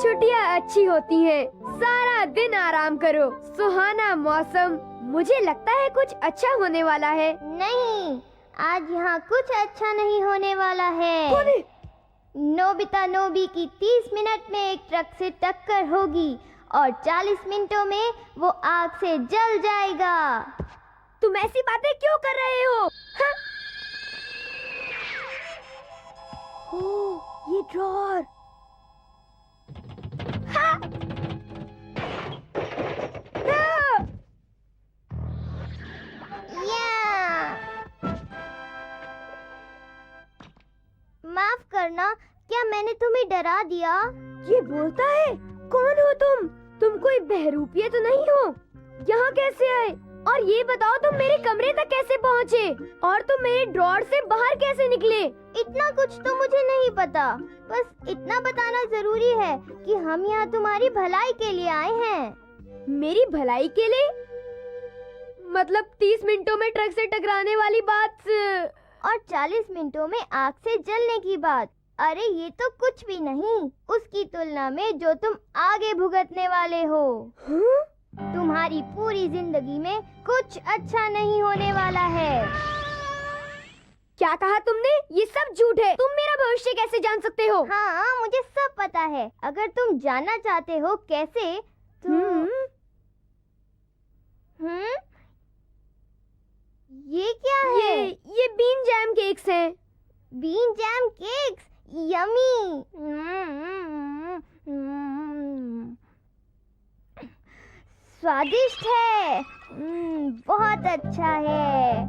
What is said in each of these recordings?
छुट्टियाँ अच्छी होती हैं। सारा दिन आराम करो, सुहाना मौसम। मुझे लगता है कुछ अच्छा होने वाला है। नहीं, आज यहाँ कुछ अच्छा नहीं होने वाला है। नोबिता नोबी की 30 मिनट में एक ट्रक से टक्कर होगी और 40 मिनटों में वो आग से जल जाएगा। तुम ऐसी बातें क्यों कर रहे हो? हाँ? ओह, ये ड्रॉर। हाँ? हाँ? माफ करना, क्या मैंने तुम्हें डरा दिया? ये बोलता है? कौन हो तुम? तुम कोई बहरूपिया तो नहीं हो? यहाँ कैसे आए? और ये बताओ तुम मेरे कमरे तक कैसे पहुँचे? और तुम मेरे ड्रॉर से बाहर कैसे निकले? इतना कुछ तो मुझे नहीं पता। बस इतना बताना जरूरी है कि हम यहाँ तुम्हारी भलाई के लिए आए हैं। मेरी भलाई के लिए? मतलब 30 मिनटों में ट्रक से टकराने वाली बात और 40 मिनटों में आग से जलने की बात। अरे ये तो कुछ भी नहीं उसकी तुलना में जो तुम आगे भुगतने वाले हो। हाँ? तुम्हारी पूरी जिंदगी में कुछ अच्छा नहीं होने वाला है। क्या कहा तुमने? ये सब झूठ है। तुम मेरा भविष्य कैसे जान सकते हो? हाँ, मुझे सब पता है। अगर तुम जानना चाहते हो कैसे तो ये क्या है? ये बीन जैम केक्स हैं। Bean jam cakes, yummy. स्वादिष्ट है। बहुत अच्छा है।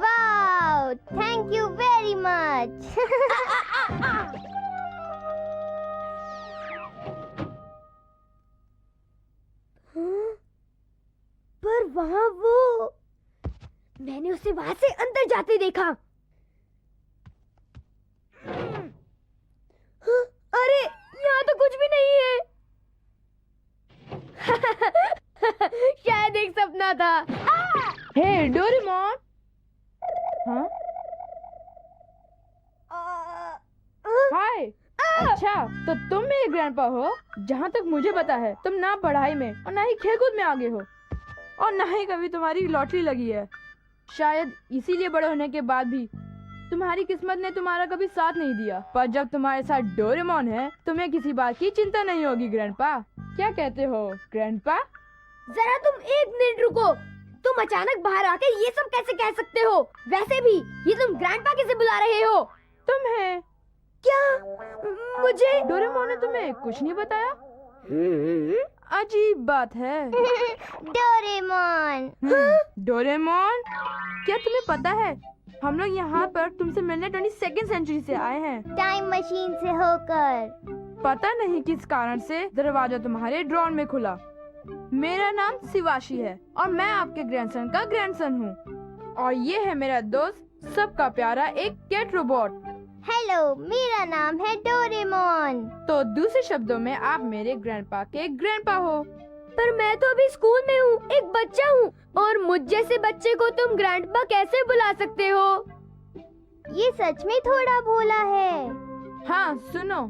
Wow, thank you very much. पर वहाँ वो, मैंने उसे वहाँ से अंदर जाते देखा। अरे यहाँ तो कुछ भी नहीं है। शायद एक सपना था। हे डोरेमोन। हाँ? हाय। अच्छा, तो तुम मेरे ग्रैंडपा हो? जहाँ तक मुझे पता है तुम ना पढ़ाई में और ना ही खेलकूद में आगे हो और ना ही कभी तुम्हारी लॉटरी लगी है। शायद इसीलिए बड़े होने के बाद भी तुम्हारी किस्मत ने तुम्हारा कभी साथ नहीं दिया। पर जब तुम्हारे साथ डोरेमोन है तुम्हें किसी बात की चिंता नहीं होगी ग्रैंडपा। क्या कहते हो ग्रैंडपा? जरा तुम एक मिनट रुको। तुम अचानक बाहर आके ये सब कैसे कह सकते हो? वैसे भी ये तुम ग्रैंडपा कैसे बुला रहे हो? तुम्हें क्या? मुझे डोरेमोन ने तुम्हें कुछ नहीं बताया? अजीब बात है। डोरेमोन। डोरेमोन, क्या तुम्हें पता है हम लोग यहाँ पर तुमसे मिलने 22वीं सेंचुरी से आए हैं, टाइम मशीन से होकर। पता नहीं किस कारण से दरवाजा तुम्हारे ड्रॉर में खुला। मेरा नाम शिवाशी है और मैं आपके ग्रैंडसन का ग्रैंडसन हूँ और ये है मेरा दोस्त सबका प्यारा एक कैट रोबोट। हेलो, मेरा नाम है डोरेमोन। तो दूसरे शब्दों में आप मेरे ग्रैंडपा के ग्रैंडपा हो। पर मैं तो अभी स्कूल में हूँ, एक बच्चा हूँ, और मुझ जैसे बच्चे को तुम ग्रैंडपा कैसे बुला सकते हो? ये सच में थोड़ा भोला है। हाँ सुनो,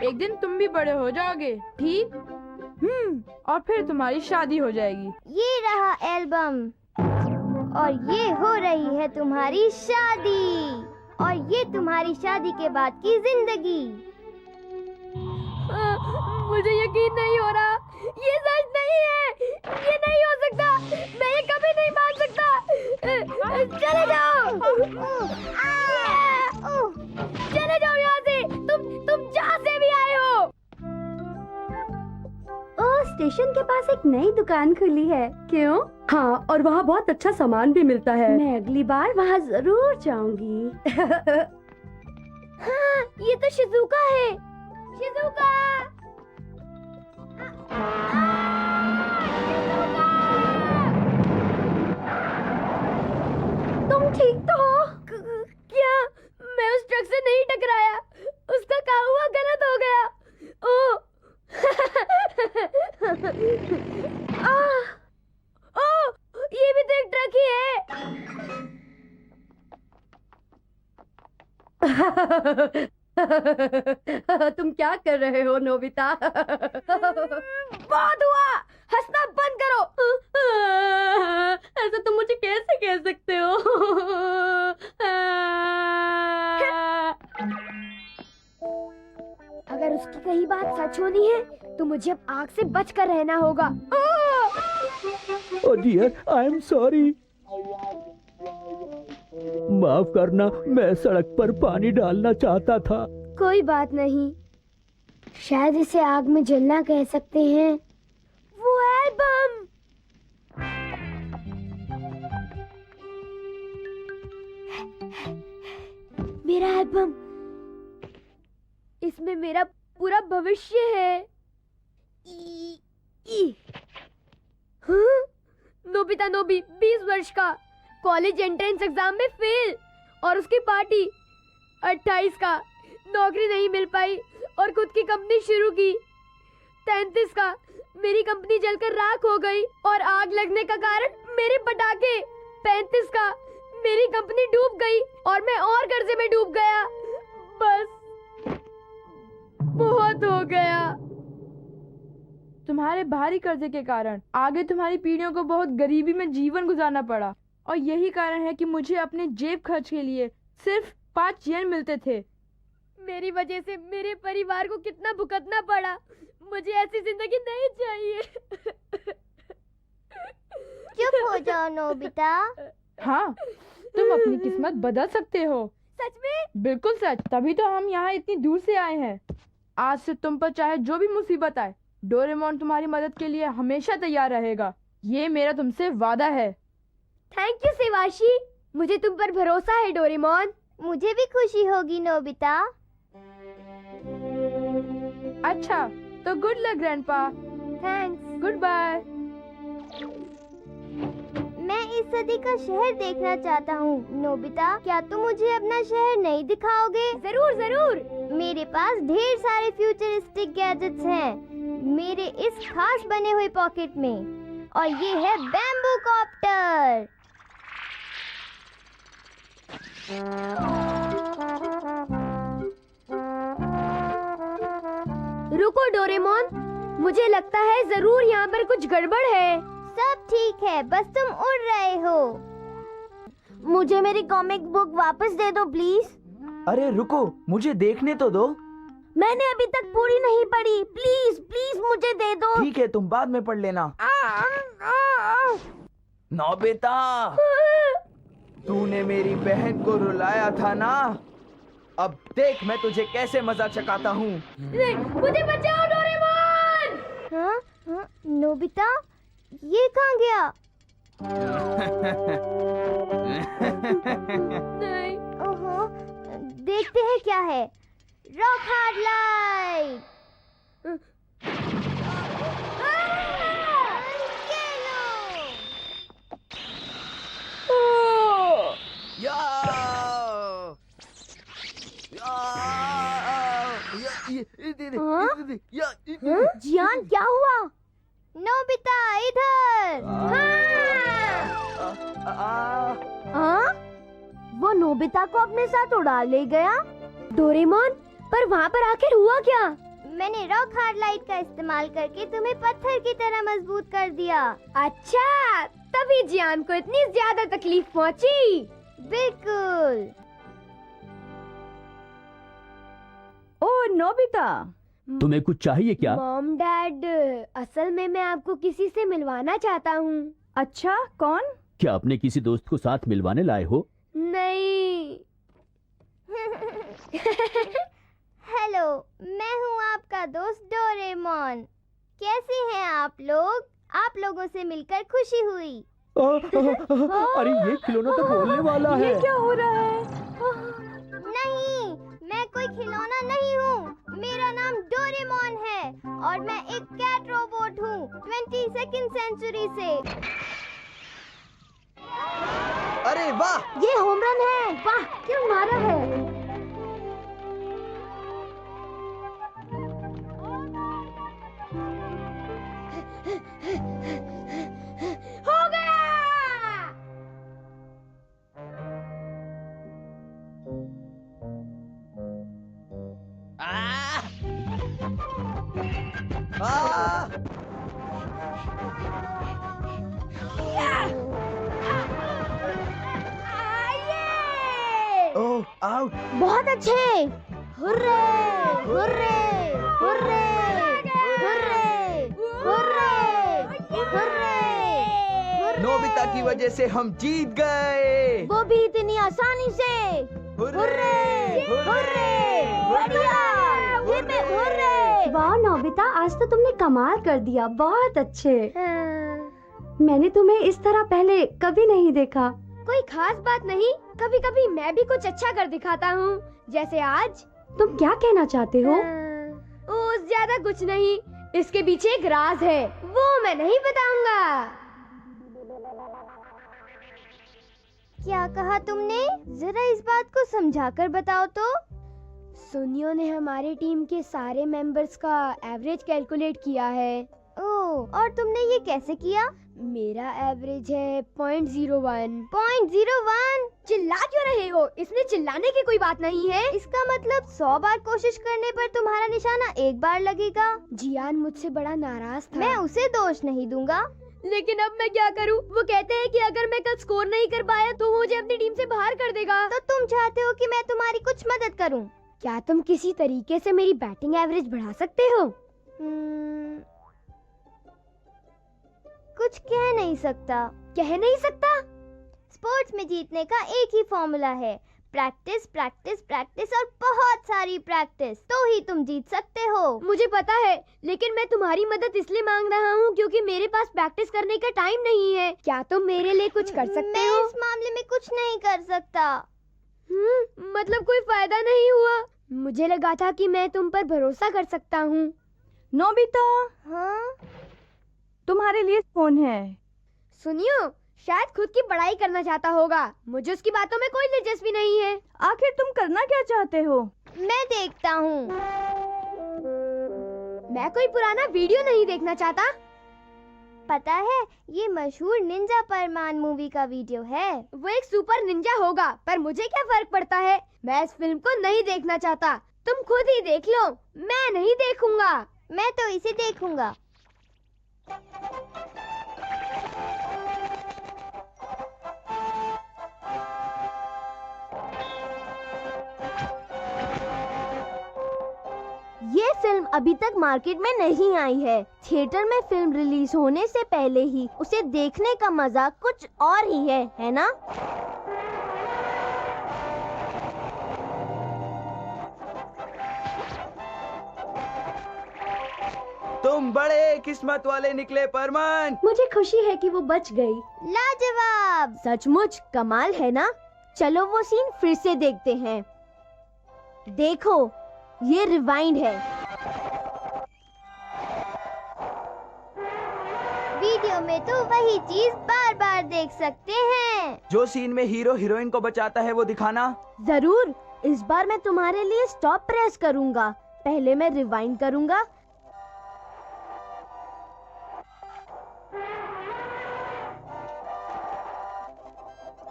एक दिन तुम भी बड़े हो जाओगे, ठीक? और फिर तुम्हारी शादी हो जाएगी। ये रहा एल्बम और ये हो रही है तुम्हारी शादी और ये तुम्हारी शादी के बाद की जिंदगी। मुझे यकीन नहीं हो रहा, ये सच नहीं है, ये नहीं हो सकता, मैं ये कभी नहीं मान सकता। चले जाओ, चले जाओ यहाँ से, तुम जहाँ से भी आए हो। स्टेशन के पास एक नई दुकान खुली है। क्यों? हाँ, और वहाँ बहुत अच्छा सामान भी मिलता है। मैं अगली बार वहाँ जरूर जाऊंगी। हाँ, ये तो शिजुका है। शिजुका! तुम ठीक तो हो? क्या? मैं उस ट्रक से नहीं टकराया, उसका कहा हुआ गलत हो गया। ओह! ओह! ये भी तो एक ट्रक ही है। तुम क्या कर रहे हो नोबिता? बहुत हुआ, हंसना बंद करो। ऐसा तुम मुझे कैसे कह सकते हो? अगर उसकी कही बात सच होनी है तो मुझे अब आग से बचकर रहना होगा। ओ डियर, आई एम सॉरी। माफ करना, मैं सड़क पर पानी डालना चाहता था। कोई बात नहीं, शायद इसे आग में जलना कह सकते हैं। वो एल्बम! मेरा एल्बम, इसमें मेरा पूरा भविष्य है। हाँ? नोबिता नोबी 20 वर्ष का, कॉलेज एंट्रेंस एग्जाम में फेल, और उसकी पार्टी 28 का, नौकरी नहीं मिल पाई और खुद की कंपनी शुरू की। 33 का, मेरी कंपनी जलकर राख हो गई और आग लगने का कारण मेरे पटाखे। 35 का, मेरी कंपनी डूब गई और मैं और कर्जे में डूब गया। बस बहुत हो गया। तुम्हारे भारी कर्जे के कारण आगे तुम्हारी पीढ़ियों को बहुत गरीबी में जीवन गुजारना पड़ा, और यही कारण है कि मुझे अपने जेब खर्च के लिए सिर्फ 5 येन मिलते थे। मेरी वजह से मेरे परिवार को कितना भुगतना पड़ा। मुझे ऐसी जिंदगी नहीं चाहिए। चुप हो जाओ नोबिता। हाँ, तुम अपनी किस्मत बदल सकते हो। सच में? बिल्कुल सच, तभी तो हम यहाँ इतनी दूर से आए हैं। आज से तुम पर चाहे जो भी मुसीबत आए, डोरेमोन तुम्हारी मदद के लिए हमेशा तैयार रहेगा। ये मेरा तुमसे वादा है। थैंक यू सेवाशी, मुझे तुम पर भरोसा है डोरेमोन। मुझे भी खुशी होगी नोबिता। अच्छा, तो good luck grandpa. Thanks. Goodbye. मैं इस सदी का शहर देखना चाहता हूँ। नोबिता, क्या तुम मुझे अपना शहर नहीं दिखाओगे? जरूर जरूर। मेरे पास ढेर सारे फ्यूचरिस्टिक गैजेट्स हैं मेरे इस खास बने हुए पॉकेट में, और ये है बैम्बू कॉप्टर। रुको डोरेमोन, मुझे लगता है जरूर यहाँ पर कुछ गड़बड़ है। सब ठीक है, बस तुम उड़ रहे हो। मुझे मेरी कॉमिक बुक वापस दे दो प्लीज। अरे रुको, मुझे देखने तो दो। मैंने अभी तक पूरी नहीं पढ़ी। प्लीज प्लीज मुझे दे दो। ठीक है, तुम बाद में पढ़ लेना। नोबिता, तूने मेरी बहन को रुलाया था ना? अब देख मैं तुझे कैसे मजा चकाता हूँ। मुझे बचाओ डोरेमोन! हाँ? हाँ? नोबिता, ये कहाँ गया? नहीं। ओहो, देखते हैं क्या है। Rock hard light. या! जियान, क्या हुआ? नोबिता इधर। हाँ? वो नोबिता को अपने साथ उड़ा ले गया? डोरेमोन, पर वहाँ पर आखिर हुआ क्या? मैंने रॉक हार्ड लाइट का इस्तेमाल करके तुम्हें पत्थर की तरह मजबूत कर दिया। अच्छा, तभी जियान को इतनी ज्यादा तकलीफ पहुँची। बिल्कुल। ओ नोबिता, तुम्हें कुछ चाहिए क्या? मॉम डैड, असल में मैं आपको किसी से मिलवाना चाहता हूँ। अच्छा, कौन? क्या अपने किसी दोस्त को साथ मिलवाने लाए हो? नहीं। हेलो, मैं हूँ आपका दोस्त डोरेमोन। कैसे हैं आप लोग? आप लोगों से मिलकर खुशी हुई। अरे ये खिलौना तो बोलने वाला है। ये क्या हो रहा है? नहीं, मैं कोई खिलौना नहीं हूँ। मेरा नाम डोरेमोन है और मैं एक कैट रोबोट हूँ 22nd सेंचुरी से। अरे वाह! ये होम रन है। वाह, क्यों मारा है? हो गया! आउट। बहुत अच्छे। Hurray hurray hurray hurray hurray hurray. Nobita की वजह से हम जीत गए। वो भी इतनी आसानी से। हुर्रे हुर्रे बढ़िया। हुर्रे। वाह नोबिता, आज तो तुमने कमाल कर दिया, बहुत अच्छे। मैंने तुम्हें इस तरह पहले कभी नहीं देखा। कोई खास बात नहीं, कभी कभी मैं भी कुछ अच्छा कर दिखाता हूँ, जैसे आज। तुम क्या कहना चाहते हो? ओ ज्यादा कुछ नहीं, इसके पीछे एक राज है, वो मैं नहीं बताऊंगा। क्या कहा तुमने? जरा इस बात को समझाकर बताओ तो। सुनियो ने हमारे टीम के सारे मेंबर्स का एवरेज कैलकुलेट किया है। ओह, और तुमने ये कैसे किया? मेरा एवरेज है 0.01। 0.01? चिल्ला क्यों रहे हो? इसमें चिल्लाने की कोई बात नहीं है। इसका मतलब 100 बार कोशिश करने पर तुम्हारा निशाना एक बार लगेगा। जियान मुझसे बड़ा नाराज था। मैं उसे दोष नहीं दूंगा। लेकिन अब मैं क्या करूं? वो कहते हैं कि अगर मैं कल स्कोर नहीं कर पाया तो वो मुझे अपनी टीम से बाहर कर देगा। तो तुम चाहते हो कि मैं तुम्हारी कुछ मदद करूं? क्या तुम किसी तरीके से मेरी बैटिंग एवरेज बढ़ा सकते हो? कुछ कह नहीं सकता। कह नहीं सकता? स्पोर्ट्स में जीतने का एक ही फॉर्मूला है, प्रैक्टिस प्रैक्टिस प्रैक्टिस और बहुत सारी प्रैक्टिस, तो ही तुम जीत सकते हो। मुझे पता है, लेकिन मैं तुम्हारी मदद इसलिए मांग रहा हूँ क्योंकि मेरे पास प्रैक्टिस करने का टाइम नहीं है। क्या तुम मेरे लिए कुछ कर सकते मैं हो? इस मामले में कुछ नहीं कर सकता। मतलब कोई फायदा नहीं हुआ? मुझे लगा था कि मैं तुम पर भरोसा कर सकता हूँ। नोबिता, हाँ? तुम्हारे लिए फोन है। सुनियो, शायद खुद की बड़ाई करना चाहता होगा। मुझे उसकी बातों में कोई दिलचस्पी नहीं है। आखिर तुम करना क्या चाहते हो? मैं देखता हूँ। मैं कोई पुराना वीडियो नहीं देखना चाहता। पता है, ये मशहूर निंजा परमान मूवी का वीडियो है। वो एक सुपर निंजा होगा, पर मुझे क्या फर्क पड़ता है? मैं इस फिल्म को नहीं देखना चाहता। तुम खुद ही देख लो, मैं नहीं देखूंगा। मैं तो इसे देखूंगा। ये फिल्म अभी तक मार्केट में नहीं आई है। थिएटर में फिल्म रिलीज होने से पहले ही उसे देखने का मजा कुछ और ही है ना? तुम बड़े किस्मत वाले निकले परमान। मुझे खुशी है कि वो बच गई। लाजवाब, सचमुच कमाल है ना? चलो वो सीन फिर से देखते हैं। देखो, ये रिवाइंड है। वीडियो में तो वही चीज बार बार देख सकते हैं। जो सीन में हीरो हीरोइन को बचाता है वो दिखाना। जरूर, इस बार मैं तुम्हारे लिए स्टॉप प्रेस करूंगा। पहले मैं रिवाइंड करूंगा।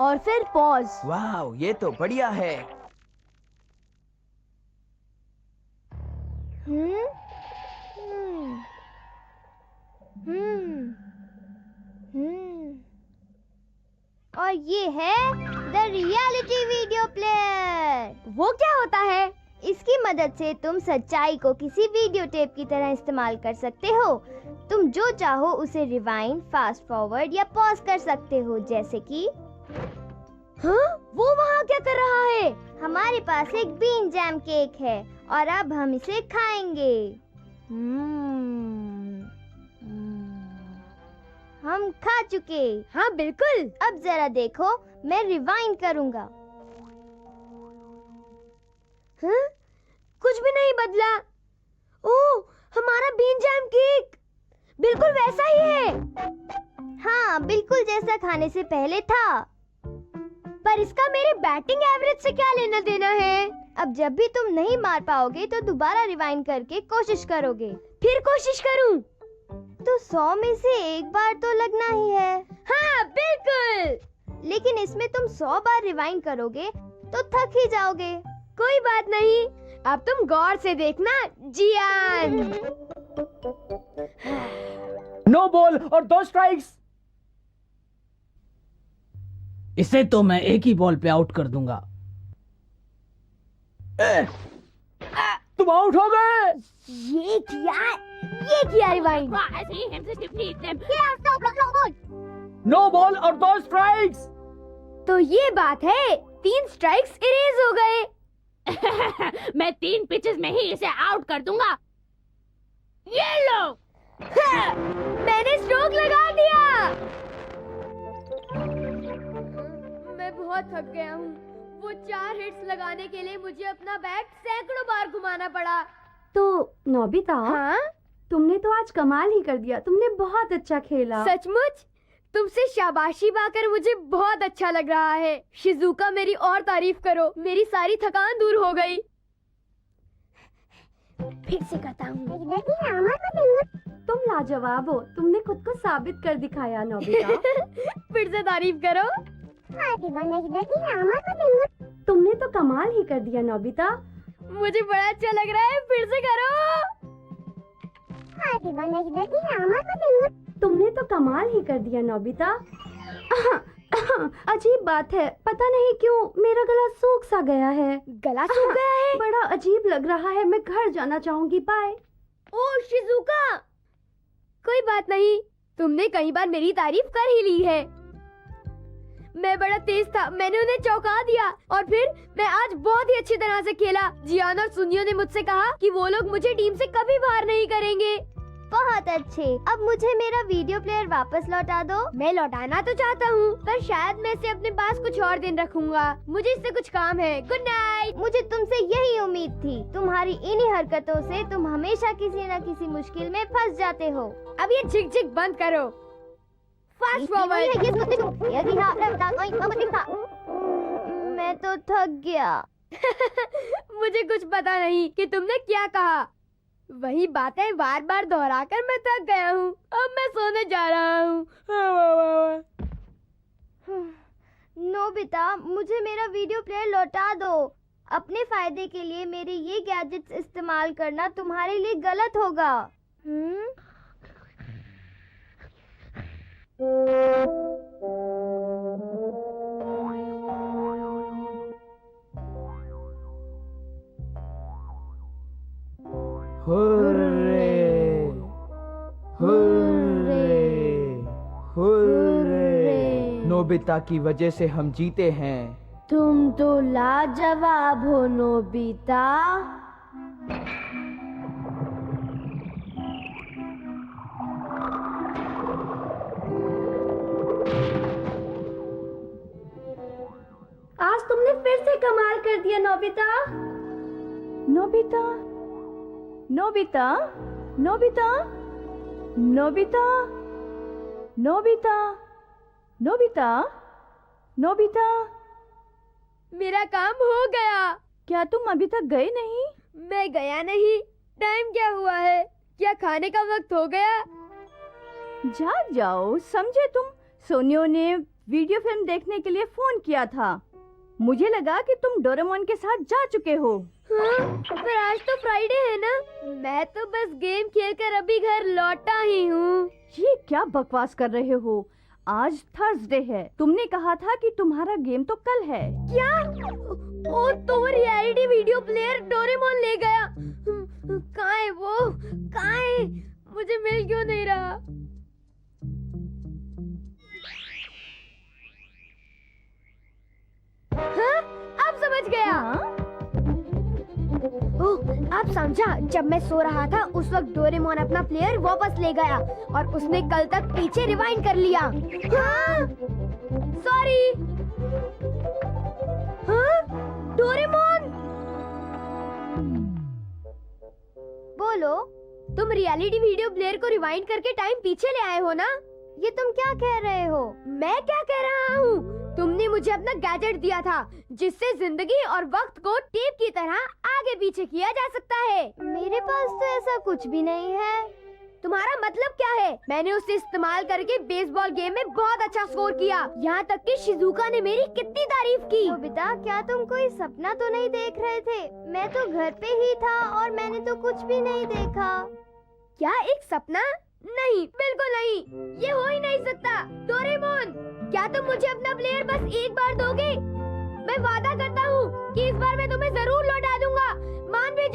और फिर पॉज। वाह, ये तो बढ़िया है। हम्म हम्म हम्म हम्म और ये है द रियलिटी वीडियो प्लेयर। वो क्या होता है? इसकी मदद से तुम सच्चाई को किसी वीडियो टेप की तरह इस्तेमाल कर सकते हो। तुम जो चाहो उसे रिवाइंड, फास्ट फॉरवर्ड या पॉज कर सकते हो। जैसे कि हाँ? वो वहाँ क्या कर रहा है? हमारे पास एक बीन जैम केक है और अब हम इसे खाएंगे। हम खा चुके। हाँ बिल्कुल। अब जरा देखो, मैं रिवाइंड करूंगा। हाँ? कुछ भी नहीं बदला। ओह, हमारा बीन जैम केक बिल्कुल वैसा ही है। हाँ, बिल्कुल जैसा खाने से पहले था। पर इसका मेरे बैटिंग एवरेज से क्या लेना देना है? अब जब भी तुम नहीं मार पाओगे तो दोबारा रिवाइंड करके कोशिश करोगे। फिर कोशिश करूं? तो 100 में से एक बार तो लगना ही है। हाँ बिल्कुल। लेकिन इसमें तुम 100 बार रिवाइंड करोगे तो थक ही जाओगे। कोई बात नहीं, अब तुम गौर से देखना जियान। नो बॉल और 2 स्ट्राइक्स। इसे तो मैं एक ही बॉल पे आउट कर दूंगा। तुम आउट हो गए। ये किया रिवाइंड। नो बॉल और 2 स्ट्राइक्स। तो ये बात है, 3 स्ट्राइक्स इरेज हो गए। मैं 3 पिचेस में ही इसे आउट कर दूंगा। ये लो। मैंने स्ट्रोक लगा दिया। मैं बहुत थक गया हूँ। वो 4 हिट्स लगाने के लिए मुझे अपना बैट सैकड़ों बार घुमाना पड़ा। तो नोबिता, हाँ? तुमने तो आज कमाल ही कर दिया। तुमने बहुत अच्छा खेला। सचमुच? तुमसे शाबाशी पाकर मुझे बहुत अच्छा लग रहा है। शिजुका, मेरी और तारीफ करो। मेरी सारी थकान दूर हो गई। फिर से करता हूँ। तुम लाजवाब हो। तुमने खुद को साबित कर दिखाया नोबिता। फिर से तारीफ करो। तुमने तो कमाल ही कर दिया नोबिता। मुझे बड़ा अच्छा लग रहा है। फिर से करो। तुमने तो कमाल ही कर दिया नोबिता। अजीब बात है, पता नहीं क्यों मेरा गला सूख सा गया है। गला सूख गया है? बड़ा अजीब लग रहा है। मैं घर जाना चाहूंगी। बाय। ओ शिजुका, कोई बात नहीं। तुमने कई बार मेरी तारीफ कर ही ली है। मैं बड़ा तेज था, मैंने उन्हें चौंका दिया और फिर मैं आज बहुत ही अच्छी तरह से खेला। जियान और सुनियो ने मुझसे कहा कि वो लोग मुझे टीम से कभी बाहर नहीं करेंगे। बहुत अच्छे। अब मुझे मेरा वीडियो प्लेयर वापस लौटा दो। मैं लौटाना तो चाहता हूँ, पर शायद मैं इसे अपने पास कुछ और दिन रखूंगा। मुझे इससे कुछ काम है। Good night. मुझे तुमसे यही उम्मीद थी। तुम्हारी इन्हीं हरकतों से तुम हमेशा किसी न किसी मुश्किल में फंस जाते हो। अब ये झिक-झिक बंद करो। Fast forward. मैं तो थक गया। मुझे कुछ पता नहीं कि तुमने क्या कहा। वही बातें बार बार दोहराकर मैं थक गया हूँ। अब मैं सोने जा रहा हूँ। नोबिता, मुझे मेरा वीडियो प्लेयर लौटा दो। अपने फायदे के लिए मेरे ये गैजेट्स इस्तेमाल करना तुम्हारे लिए गलत होगा। Hurray, hurray, hurray. नोबिता की वजह से हम जीते हैं। तुम तो लाजवाब हो नोबिता। आज तुमने फिर से कमाल कर दिया Nobita. Nobita, Nobita, Nobita, Nobita, Nobita, Nobita, Nobita. मेरा काम हो गया। क्या तुम अभी तक गए नहीं? मैं गया नहीं। टाइम क्या हुआ है? क्या खाने का वक्त हो गया? जाग जाओ, समझे तुम। सोनियो ने वीडियो फिल्म देखने के लिए फोन किया था। मुझे लगा कि तुम डोरेमोन के साथ जा चुके हो। हाँ, पर आज तो फ्राइडे है ना। मैं तो बस गेम खेलकर अभी घर लौटा ही हूँ। ये क्या बकवास कर रहे हो? आज थर्सडे है। तुमने कहा था कि तुम्हारा गेम तो कल है। क्या? ओ, तो रियलिटी वीडियो प्लेयर डोरेमोन ले गया। कहाँ है वो? कहाँ है? मुझे मिल क्यों नहीं रहा? हाँ? अब समझ गया। ओह, अब समझा। जब मैं सो रहा था उस वक्त डोरेमोन अपना प्लेयर वापस ले गया और उसने कल तक पीछे रिवाइंड कर लिया। हाँ? सॉरी। हाँ? डोरेमोन, बोलो। तुम रियलिटी वीडियो प्लेयर को रिवाइंड करके टाइम पीछे ले आए हो ना? ये तुम क्या कह रहे हो? मैं क्या कह रहा हूँ? तुमने मुझे अपना गैजेट दिया था जिससे जिंदगी और वक्त को टेप की तरह आगे पीछे किया जा सकता है। मेरे पास तो ऐसा कुछ भी नहीं है। तुम्हारा मतलब क्या है? मैंने उसे इस्तेमाल करके बेसबॉल गेम में बहुत अच्छा स्कोर किया। यहाँ तक कि शिजुका ने मेरी कितनी तारीफ की। नोबिता, क्या तुम कोई सपना तो नहीं देख रहे थे? मैं तो घर पे ही था और मैंने तो कुछ भी नहीं देखा। क्या एक सपना? नहीं, बिल्कुल नहीं। ये हो ही नहीं सकता। डोरेमोन, क्या तुम मुझे अपना प्लेयर बस एक बार दोगे? मैं वादा करता हूँ कि इस बार मैं तुम्हें जरूर लौटा दूंगा। मान भी